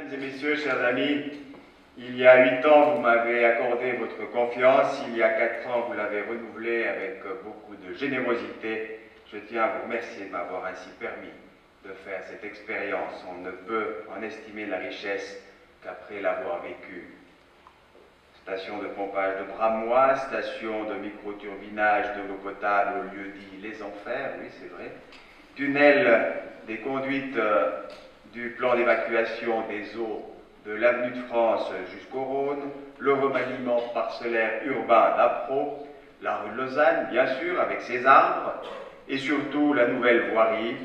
Mesdames et messieurs, chers amis, il y a 8 ans, vous m'avez accordé votre confiance. Il y a 4 ans, vous l'avez renouvelée avec beaucoup de générosité. Je tiens à vous remercier de m'avoir ainsi permis de faire cette expérience. On ne peut en estimer la richesse qu'après l'avoir vécue. Station de pompage de Bramois, station de micro-turbinage de l'eau potable au lieu dit Les Enfers, oui c'est vrai, tunnel des conduites du plan d'évacuation des eaux de l'avenue de France jusqu'au Rhône, le remaniement parcellaire urbain d'Appro, la rue de Lausanne, bien sûr, avec ses arbres, et surtout la nouvelle voirie,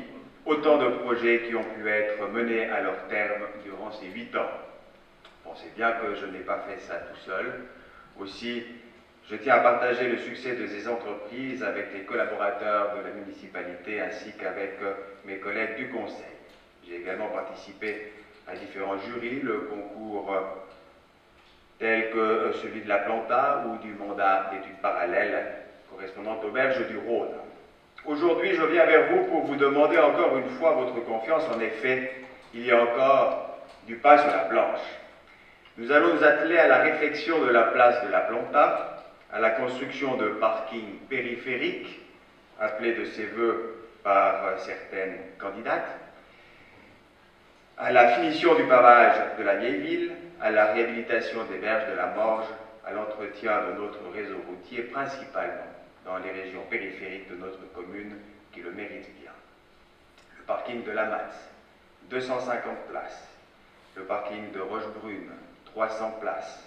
autant de projets qui ont pu être menés à leur terme durant ces 8 ans. Pensez bien que je n'ai pas fait ça tout seul. Aussi, je tiens à partager le succès de ces entreprises avec les collaborateurs de la municipalité ainsi qu'avec mes collègues du conseil. J'ai également participé à différents jurys, le concours tel que celui de la Planta ou du mandat d'études parallèles correspondant aux berges du Rhône. Aujourd'hui, je viens vers vous pour vous demander encore une fois votre confiance. En effet, il y a encore du pain sur la planche. Nous allons nous atteler à la réfection de la place de la Planta, à la construction de parkings périphériques, appelés de ses voeux par certaines candidates, à la finition du pavage de la vieille ville, à la réhabilitation des berges de la Morge, à l'entretien de notre réseau routier, principalement dans les régions périphériques de notre commune qui le méritent bien. Le parking de la Matz, 250 places. Le parking de Rochebrune, 300 places.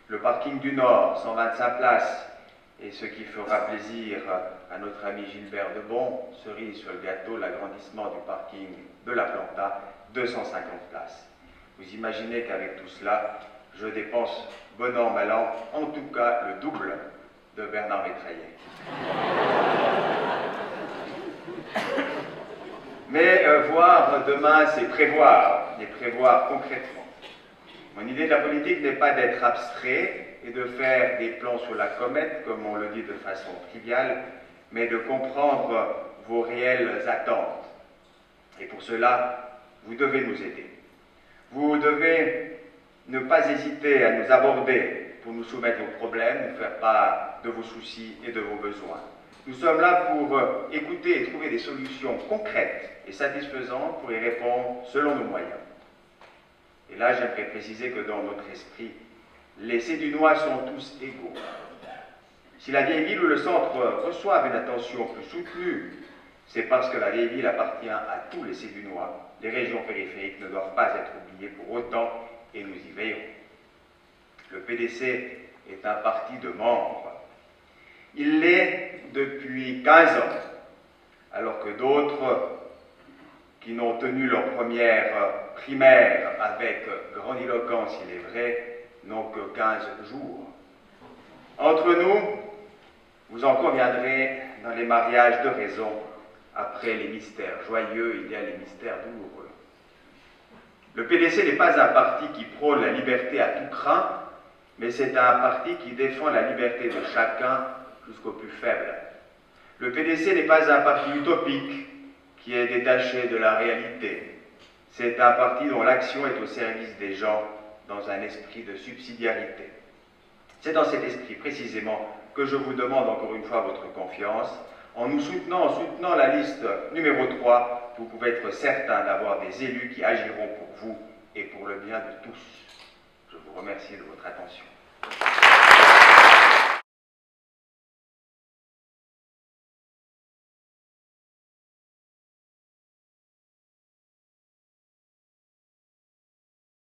Le parking du Nord, 125 places. Et ce qui fera plaisir à notre ami Gilbert Debon, cerise sur le gâteau, l'agrandissement du parking de la Planta, 250 places. Vous imaginez qu'avec tout cela, je dépense bon an, mal an, en tout cas le double de Bernard Métraillet. Mais voir demain, c'est prévoir, et prévoir concrètement. Mon idée de la politique n'est pas d'être abstrait et de faire des plans sur la comète, comme on le dit de façon triviale, mais de comprendre vos réelles attentes. Et pour cela, vous devez nous aider. Vous devez ne pas hésiter à nous aborder pour nous soumettre vos problèmes, nous faire part de vos soucis et de vos besoins. Nous sommes là pour écouter et trouver des solutions concrètes et satisfaisantes pour y répondre selon nos moyens. Et là, j'aimerais préciser que dans notre esprit, les Sédunois sont tous égaux. Si la vieille ville ou le centre reçoivent une attention plus soutenue, c'est parce que la vieille ville appartient à tous les Sédunois. Les régions périphériques ne doivent pas être oubliées pour autant et nous y veillerons. Le PDC est un parti de membres. Il l'est depuis 15 ans, alors que d'autres qui n'ont tenu leur première primaire avec grandiloquence, il est vrai, n'ont que 15 jours. Entre nous, vous en conviendrez, dans les mariages de raison, après les mystères joyeux, il y a les mystères douloureux. Le PDC n'est pas un parti qui prône la liberté à tout crin, mais c'est un parti qui défend la liberté de chacun jusqu'au plus faible. Le PDC n'est pas un parti utopique qui est détaché de la réalité. C'est un parti dont l'action est au service des gens dans un esprit de subsidiarité. C'est dans cet esprit précisément que je vous demande encore une fois votre confiance. En nous soutenant, en soutenant la liste numéro 3, vous pouvez être certain d'avoir des élus qui agiront pour vous et pour le bien de tous. Je vous remercie de votre attention.